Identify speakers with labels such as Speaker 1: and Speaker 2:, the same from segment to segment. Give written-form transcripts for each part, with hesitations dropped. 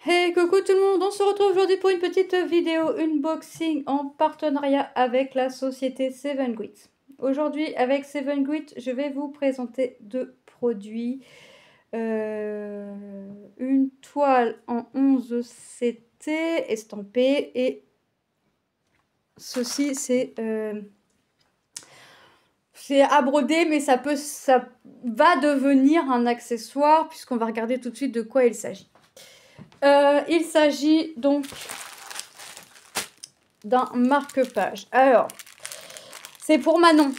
Speaker 1: Hey, coucou tout le monde, on se retrouve aujourd'hui pour une petite vidéo unboxing en partenariat avec la société Seven Grit. Aujourd'hui, avec Seven Grit, je vais vous présenter deux produits. Une toile en 11 CT estampée et ceci c'est à broder, mais ça va devenir un accessoire puisqu'on va regarder tout de suite de quoi il s'agit. Il s'agit donc d'un marque-page. Alors, c'est pour Manon,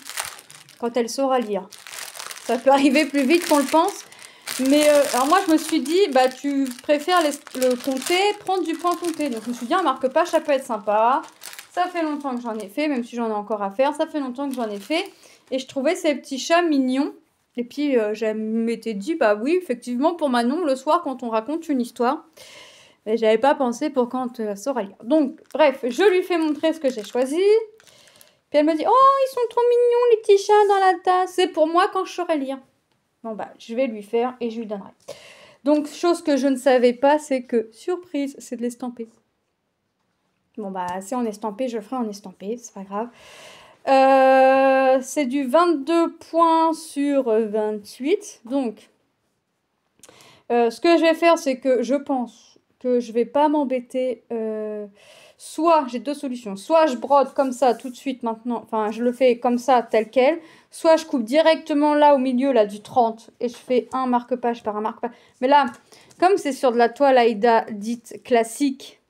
Speaker 1: quand elle saura lire. Ça peut arriver plus vite qu'on le pense. Mais alors moi, je me suis dit, bah tu préfères le compter, prendre du point compté. Donc je me suis dit, un marque-page, ça peut être sympa. Ça fait longtemps que j'en ai fait, même si j'en ai encore à faire. Ça fait longtemps que j'en ai fait. Et je trouvais ces petits chats mignons. Et puis, je m'étais dit, bah oui, effectivement, pour Manon, le soir, quand on raconte une histoire. Mais j'avais pas pensé pour quand elle saura lire. Donc, bref, je lui fais montrer ce que j'ai choisi. Puis elle me dit, oh, ils sont trop mignons, les petits chats dans la tasse. C'est pour moi quand je saurai lire. Bon, bah, je vais lui faire et je lui donnerai. Donc, chose que je ne savais pas, c'est que, surprise, c'est de l'estamper. Bon, bah, c'est en estampé, je le ferai en estampé, c'est pas grave. C'est du 22 points sur 28. Donc, ce que je vais faire, c'est que je pense que je vais pas m'embêter. Soit, j'ai deux solutions. Soit je brode comme ça tout de suite maintenant. Enfin, je le fais comme ça, tel quel. Soit je coupe directement là au milieu, là, du 30. Et je fais un marque-page par un marque-page. Mais là, comme c'est sur de la toile Aïda dite classique,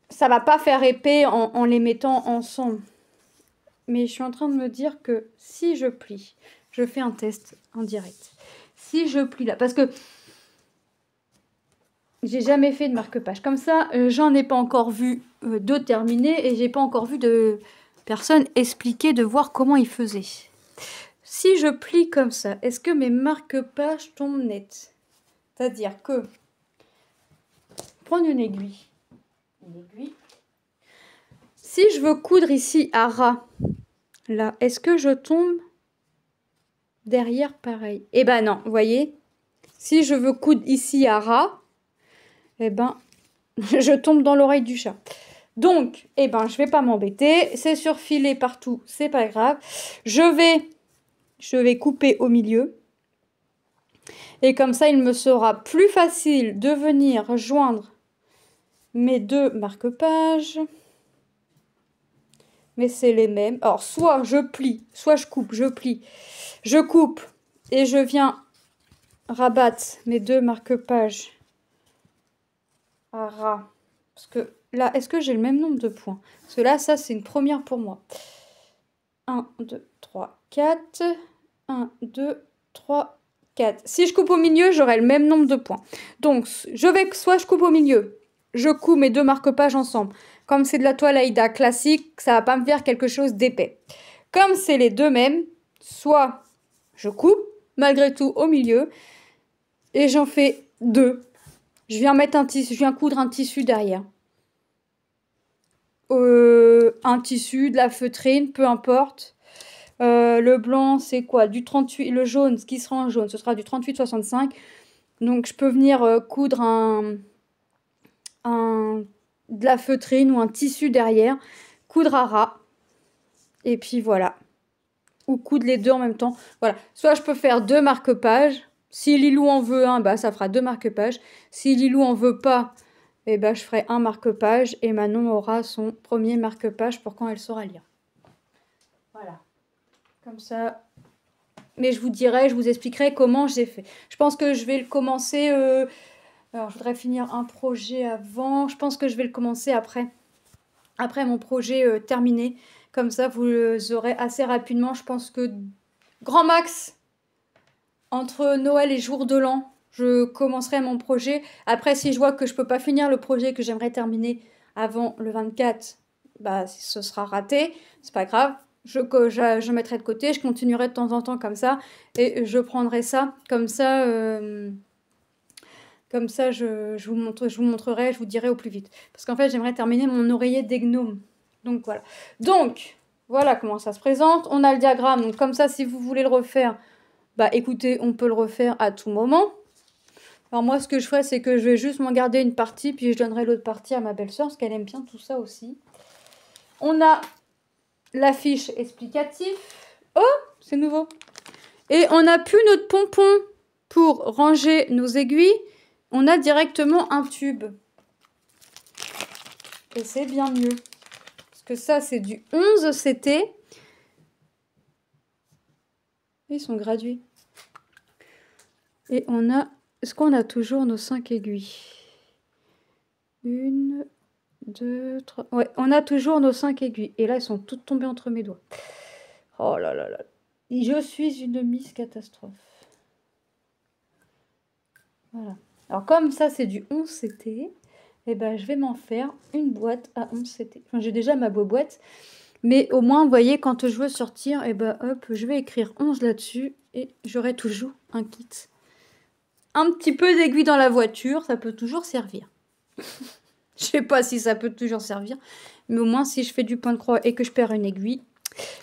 Speaker 1: ça va pas faire épais en les mettant ensemble. Mais je suis en train de me dire que si je plie, je fais un test en direct. Si je plie là, parce que j'ai jamais fait de marque-page comme ça, j'en ai pas encore vu de terminer et j'ai pas encore vu de personne expliquer, de voir comment il faisait. Si je plie comme ça, est-ce que mes marque-pages tombent net? C'est-à-dire que prendre une aiguille. Si je veux coudre ici à ras, là, est-ce que je tombe derrière pareil? Eh ben non, vous voyez. Si je veux coudre ici à ras, eh ben, je tombe dans l'oreille du chat. Donc, eh ben, je vais pas m'embêter. C'est surfilé partout, c'est pas grave. Je vais couper au milieu. Et comme ça, il me sera plus facile de venir rejoindre mes deux marque-pages. Mais c'est les mêmes. Alors, soit je plie, soit je coupe, je plie. Je coupe et je viens rabattre mes deux marque-pages à ras. Parce que là, est-ce que j'ai le même nombre de points? Parce que là, ça, c'est une première pour moi. 1, 2, 3, 4. 1, 2, 3, 4. Si je coupe au milieu, j'aurai le même nombre de points. Donc, soit je coupe au milieu, je couds mes deux marque-pages ensemble. Comme c'est de la toile Aïda classique, ça va pas me faire quelque chose d'épais. Comme c'est les deux mêmes, soit je coupe, malgré tout, au milieu, et j'en fais deux. Je viens mettre un tissu, je viens coudre un tissu derrière. Un tissu, de la feutrine, peu importe. Le blanc, c'est quoi? Du 38. Le jaune, ce qui sera en jaune, ce sera du 38-65. Donc, je peux venir coudre de la feutrine ou un tissu derrière. Coudre à ras. Et puis, voilà. Ou coudre les deux en même temps. Voilà. Soit je peux faire deux marque-pages. Si Lilou en veut un, bah, ça fera deux marque-pages. Si Lilou en veut pas, eh ben, je ferai un marque-page. Et Manon aura son premier marque-page pour quand elle saura lire. Voilà. Comme ça. Mais je vous dirai, je vous expliquerai comment j'ai fait. Je pense que je vais le commencer... alors, je voudrais finir un projet avant. Je pense que je vais le commencer après. Après mon projet terminé. Comme ça, vous aurez assez rapidement. Je pense que grand max, entre Noël et jour de l'an, je commencerai mon projet. Après, si je vois que je peux pas finir le projet que j'aimerais terminer avant le 24, bah, ce sera raté. C'est pas grave. Je mettrai de côté, je continuerai de temps en temps comme ça, et je prendrai ça, comme ça, je vous montrerai, je vous dirai au plus vite. Parce qu'en fait, j'aimerais terminer mon oreiller des gnomes. Donc, voilà. Donc, voilà comment ça se présente. On a le diagramme, donc comme ça, si vous voulez le refaire, bah écoutez, on peut le refaire à tout moment. Alors moi, ce que je ferais, c'est que je vais juste m'en garder une partie, puis je donnerai l'autre partie à ma belle-sœur, parce qu'elle aime bien tout ça aussi. On a la fiche explicative. Oh, c'est nouveau. Et on n'a plus notre pompon pour ranger nos aiguilles. On a directement un tube. Et c'est bien mieux. Parce que ça, c'est du 11 CT. Ils sont gradués. Et on a... Est-ce qu'on a toujours nos 5 aiguilles? 1, 2, 3... Ouais, on a toujours nos 5 aiguilles. Et là, elles sont toutes tombées entre mes doigts. Oh là là là. Je suis une Miss Catastrophe. Voilà. Alors comme ça, c'est du 11 CT, eh ben, je vais m'en faire une boîte à 11 CT. Enfin, j'ai déjà ma boîte. Mais au moins, vous voyez, quand je veux sortir, eh ben, hop, je vais écrire 11 là-dessus. Et j'aurai toujours un kit. Un petit peu d'aiguille dans la voiture, ça peut toujours servir. Je sais pas si ça peut toujours servir. Mais au moins, si je fais du point de croix et que je perds une aiguille,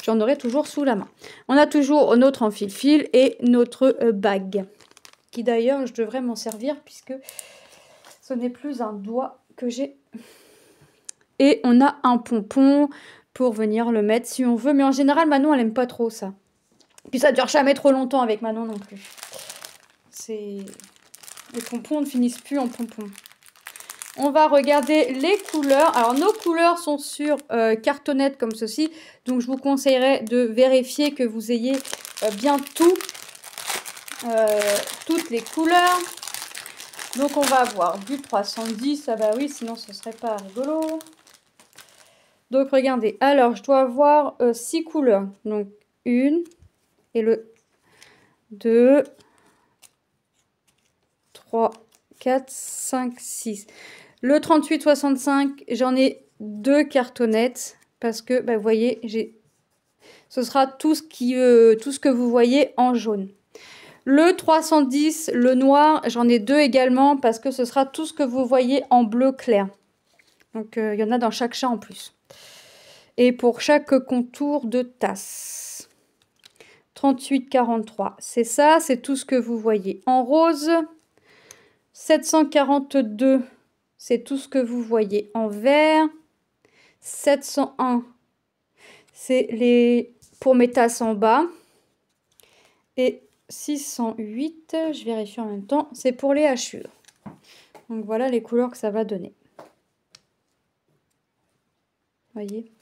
Speaker 1: j'en aurai toujours sous la main. On a toujours notre enfile-fil et notre bague. Qui d'ailleurs, je devrais m'en servir puisque ce n'est plus un doigt que j'ai. Et on a un pompon pour venir le mettre si on veut. Mais en général, Manon, elle aime pas trop ça. Puis ça dure jamais trop longtemps avec Manon non plus. Les pompons ne finissent plus en pompons. On va regarder les couleurs. Alors, nos couleurs sont sur cartonnette comme ceci. Donc, je vous conseillerais de vérifier que vous ayez bien toutes les couleurs. Donc, on va avoir du 310. Ah bah oui, sinon, ce serait pas rigolo. Donc, regardez. Alors, je dois avoir 6 couleurs. Donc, 1 et le 2, 3, 4, 5, 6. Le 38-65, j'en ai 2 cartonnettes parce que, bah, vous voyez, ce sera tout ce que vous voyez en jaune. Le 310, le noir, j'en ai 2 également parce que ce sera tout ce que vous voyez en bleu clair. Donc, il y en a dans chaque chat en plus. Et pour chaque contour de tasse. 38-43, c'est ça, c'est tout ce que vous voyez en rose. 742, c'est tout ce que vous voyez en vert. 701, c'est pour mes tasses en bas. Et 608, je vérifie en même temps, c'est pour les hachures. Donc voilà les couleurs que ça va donner. Voyez.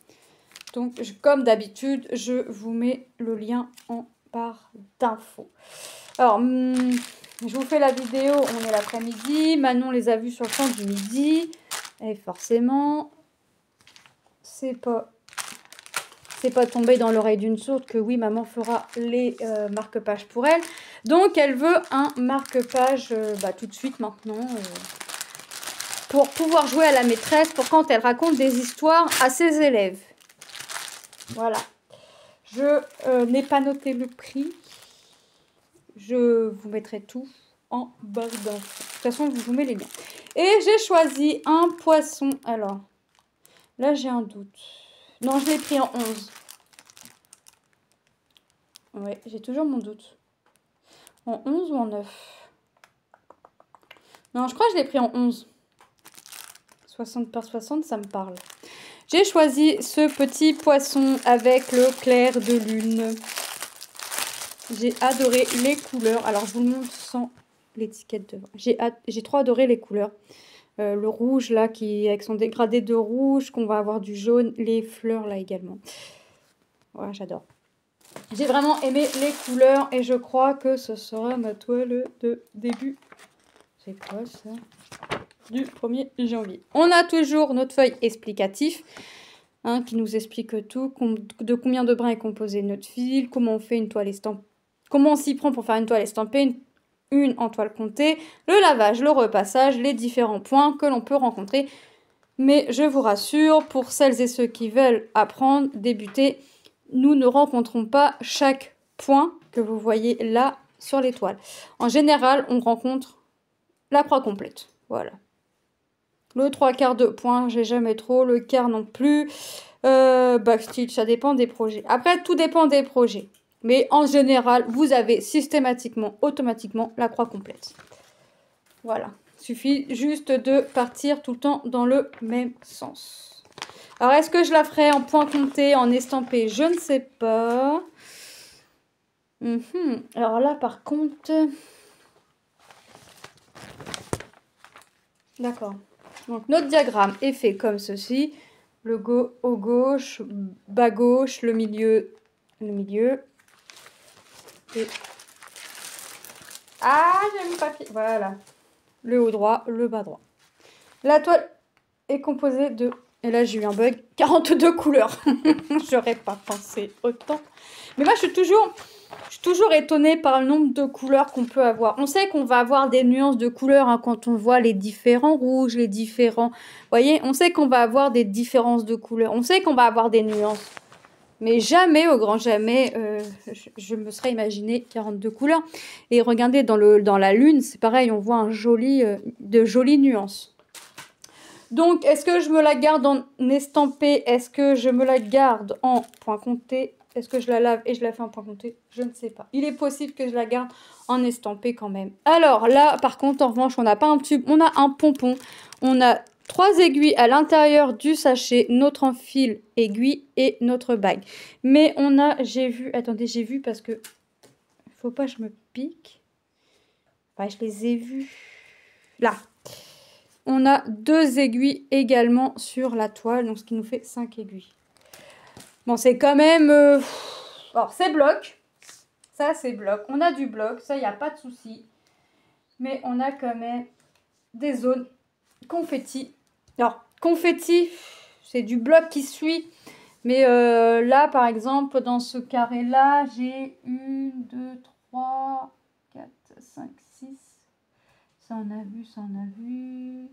Speaker 1: Donc comme d'habitude, je vous mets le lien en barre d'infos. Alors, je vous fais la vidéo, on est l'après-midi. Manon les a vus sur le temps du midi. Et forcément, c'est pas tombé dans l'oreille d'une sourde que oui, maman fera les marque-pages pour elle. Donc, elle veut un marque-page tout de suite maintenant. Pour pouvoir jouer à la maîtresse, pour quand elle raconte des histoires à ses élèves. Voilà. Je n'ai pas noté le prix. Je vous mettrai tout en barre d'infos. De toute façon, je vous mets les liens. Et j'ai choisi un poisson. Alors, là, j'ai un doute. Non, je l'ai pris en 11. Ouais, j'ai toujours mon doute. En 11 ou en 9? Non, je crois que je l'ai pris en 11. 60 par 60, ça me parle. J'ai choisi ce petit poisson avec le clair de lune. J'ai adoré les couleurs. Alors, je vous le montre sans l'étiquette devant. J'ai trop adoré les couleurs. Le rouge, là, avec son dégradé de rouge, qu'on va avoir du jaune. Les fleurs, là, également. Voilà, j'adore. J'ai vraiment aimé les couleurs et je crois que ce sera ma toile de début. C'est quoi, ça? Du 1er janvier. On a toujours notre feuille explicative. Qui nous explique tout, de combien de brins est composé notre fil, comment on fait une toile estampée, comment on s'y prend pour faire une toile estampée, une en toile comptée, le lavage, le repassage, les différents points que l'on peut rencontrer. Mais je vous rassure, pour celles et ceux qui veulent apprendre, débuter, nous ne rencontrons pas chaque point que vous voyez là sur les toiles. En général, on rencontre la croix complète. Voilà. Le 3/4 de point, j'ai jamais trop. Le quart non plus. Backstitch, ça dépend des projets. Après, tout dépend des projets. Mais en général, vous avez systématiquement, automatiquement, la croix complète. Voilà. Il suffit juste de partir tout le temps dans le même sens. Alors, est-ce que je la ferai en point compté, en estampé? Je ne sais pas. Alors là, par contre... D'accord. Donc, notre diagramme est fait comme ceci. Le haut gauche, bas gauche, le milieu. Et... Ah, j'ai mis papier. Voilà. Le haut droit, le bas droit. La toile est composée de... Et là, j'ai eu un bug. 42 couleurs. J'aurais pas pensé autant. Mais moi, je suis toujours étonnée par le nombre de couleurs qu'on peut avoir. On sait qu'on va avoir des nuances de couleurs hein, quand on voit les différents rouges, les différents... Vous voyez, on sait qu'on va avoir des différences de couleurs. On sait qu'on va avoir des nuances. Mais jamais, au grand jamais, je me serais imaginé 42 couleurs. Et regardez, dans la lune, c'est pareil, on voit de jolies nuances. Donc, est-ce que je me la garde en estampé? Est-ce que je me la garde en point compté? Est-ce que je la lave et je la fais en point compté? Je ne sais pas. Il est possible que je la garde en estampé quand même. Alors là, par contre, en revanche, on n'a pas un tube, on a un pompon. On a 3 aiguilles à l'intérieur du sachet, notre enfil aiguille et notre bague. Mais on a, j'ai vu parce que faut pas que je me pique. Enfin, je les ai vus. Là. On a 2 aiguilles également sur la toile, donc ce qui nous fait 5 aiguilles. Bon, c'est quand même... Alors, c'est bloc. Ça, c'est bloc. On a du bloc, ça, il n'y a pas de souci. Mais on a quand même des zones confetti. Alors, confetti, c'est du bloc qui suit. Mais là, par exemple, dans ce carré-là, j'ai 1, 2, 3, 4, 5, 6. Ça, on a vu, ça, on a vu.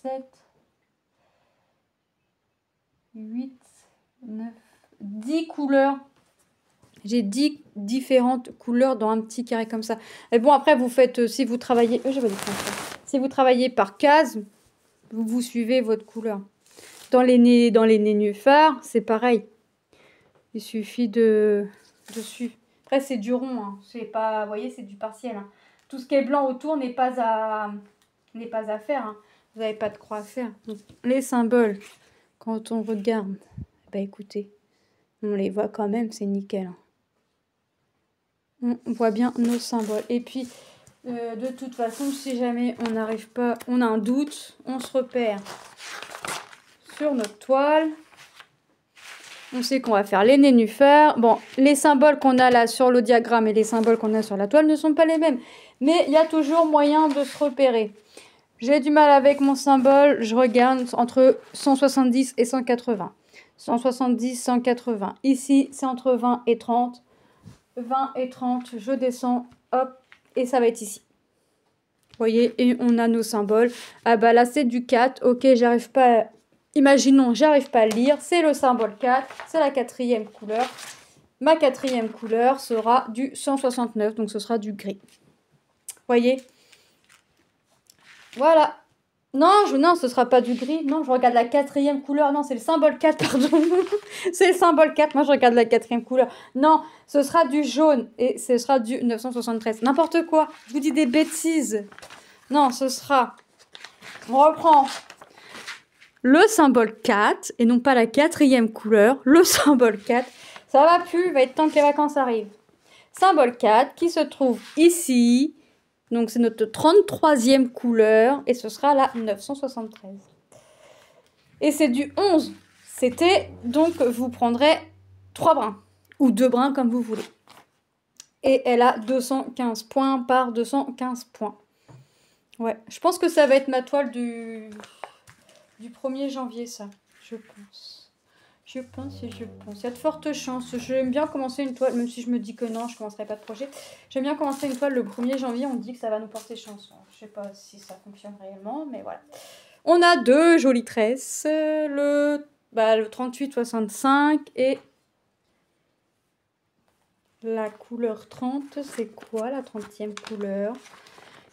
Speaker 1: 7, 8, 9, 10 couleurs. J'ai 10 différentes couleurs dans un petit carré comme ça. Et bon, après, vous faites, si vous travaillez... Si vous travaillez par case, vous suivez votre couleur. Dans les nénuphars, c'est pareil. Il suffit de suivre. Après, c'est du rond. Hein. C'est pas, vous voyez, c'est du partiel. Hein. Tout ce qui est blanc autour n'est pas à faire. Hein. Vous n'avez pas de croix à faire. Donc, les symboles, quand on regarde, bah écoutez, on les voit quand même, c'est nickel. On voit bien nos symboles. Et puis, de toute façon, si jamais on n'arrive pas, on a un doute, on se repère sur notre toile. On sait qu'on va faire les nénuphars. Bon, les symboles qu'on a là sur le diagramme et les symboles qu'on a sur la toile ne sont pas les mêmes. Mais il y a toujours moyen de se repérer. J'ai du mal avec mon symbole. Je regarde entre 170 et 180. 170, 180. Ici, c'est entre 20 et 30. 20 et 30, je descends, hop, et ça va être ici. Vous voyez, et on a nos symboles. Ah bah là, c'est du 4. Ok, j'arrive pas... Imaginons, j'arrive pas à lire. C'est le symbole 4. C'est la 4e couleur. Ma 4e couleur sera du 169. Donc, ce sera du gris. Vous voyez? Voilà. Non, ce sera pas du gris. Non, je regarde la 4e couleur. Non, c'est le symbole 4, pardon. C'est le symbole 4. Moi, je regarde la 4e couleur. Non, ce sera du jaune. Et ce sera du 973. N'importe quoi. Je vous dis des bêtises. Non, ce sera... On reprend le symbole 4. Et non pas la 4e couleur. Le symbole 4. Ça va plus. Il va être temps que les vacances arrivent. Symbole 4 qui se trouve ici. Donc, c'est notre 33e couleur. Et ce sera la 973. Et c'est du 11. C'était, donc, vous prendrez 3 brins. Ou 2 brins, comme vous voulez. Et elle a 215 points par 215 points. Ouais, je pense que ça va être ma toile du 1er janvier, ça. Je pense. Il y a de fortes chances. J'aime bien commencer une toile, même si je me dis que non, je ne commencerai pas de projet. J'aime bien commencer une toile le 1er janvier. On dit que ça va nous porter chance. Je ne sais pas si ça fonctionne réellement, mais voilà. On a 2 jolies tresses. Le 38-65 et la couleur 30. C'est quoi la 30e couleur?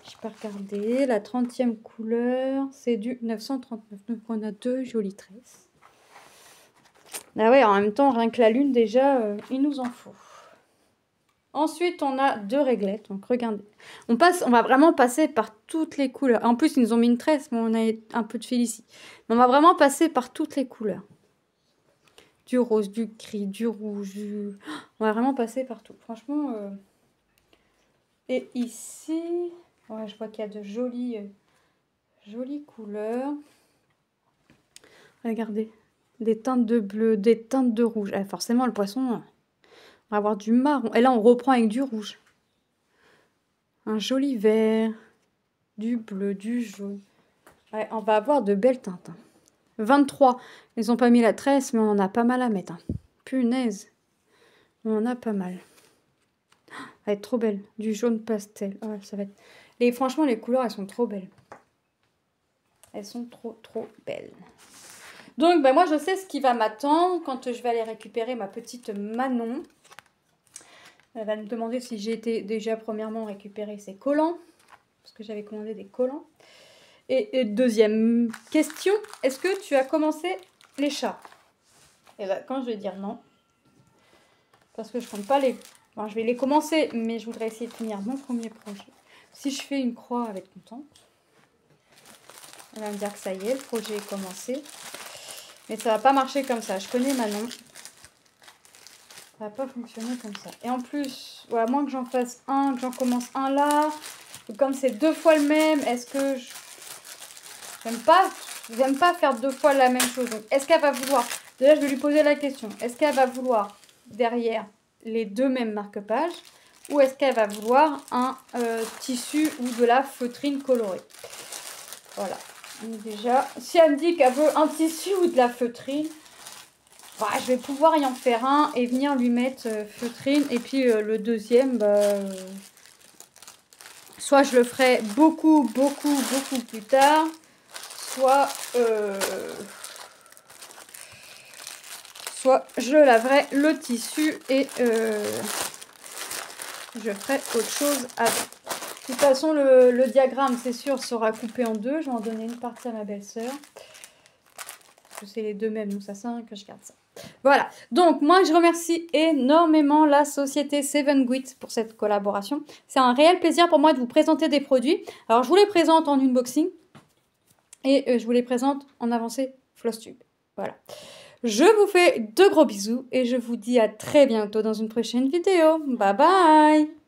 Speaker 1: Je peux regarder. La 30e couleur, c'est du 939. Donc, on a 2 jolies tresses. Ah ouais, en même temps, rien que la lune, déjà, il nous en faut. Ensuite, on a 2 réglettes. Donc, regardez. On va vraiment passer par toutes les couleurs. En plus, ils nous ont mis une tresse, mais on a un peu de fil ici. Mais on va vraiment passer par toutes les couleurs. Du rose, du gris, du rouge, On va vraiment passer partout. Franchement... Et ici... Ouais, je vois qu'il y a de jolies couleurs. Regardez. Des teintes de bleu, des teintes de rouge. Forcément, le poisson, on va avoir du marron. Et là, on reprend avec du rouge. Un joli vert. Du bleu, du jaune. Ouais, on va avoir de belles teintes. 23. Ils n'ont pas mis la tresse, mais on en a pas mal à mettre. Punaise. On en a pas mal. Elle va être trop belle. Du jaune pastel. Ouais, ça va être... franchement, les couleurs, elles sont trop belles. Elles sont trop belles. Donc, ben, moi, je sais ce qui va m'attendre quand je vais aller récupérer ma petite Manon. Elle va me demander si j'ai été déjà, premièrement, récupérer ses collants. Parce que j'avais commandé des collants. Et deuxième question, est-ce que tu as commencé les chats? Et ben, quand je vais dire non, parce que je compte pas les... Bon, je vais les commencer, mais je voudrais essayer de finir mon premier projet. Si je fais une croix, elle va être contente. Elle va me dire que ça y est, le projet est commencé. Mais ça va pas marcher comme ça. Je connais Manon. Ça va pas fonctionner comme ça. Et en plus, ouais, à moins que j'en fasse un, que j'en commence un là. Comme c'est 2 fois le même, est-ce que... J'aime pas faire 2 fois la même chose. Donc, est-ce qu'elle va vouloir... Déjà, je vais lui poser la question. Est-ce qu'elle va vouloir derrière les 2 mêmes marque-pages? Ou est-ce qu'elle va vouloir un tissu ou de la feutrine colorée? Voilà. Donc déjà, si elle me dit qu'elle veut un tissu ou de la feutrine, bah, je vais pouvoir y en faire un et venir lui mettre feutrine. Et puis le deuxième, soit je le ferai beaucoup plus tard, soit je laverai le tissu et je ferai autre chose avec. De toute façon, le diagramme, c'est sûr, sera coupé en 2. Je vais en donner une partie à ma belle-sœur. Parce que c'est les 2 mêmes, donc ça sert à rien que je garde ça. Voilà. Donc, moi, je remercie énormément la société Seven Grit pour cette collaboration. C'est un réel plaisir pour moi de vous présenter des produits. Alors, je vous les présente en unboxing. Et je vous les présente en avancée Flosstube. Voilà. Je vous fais de gros bisous et je vous dis à très bientôt dans une prochaine vidéo. Bye bye!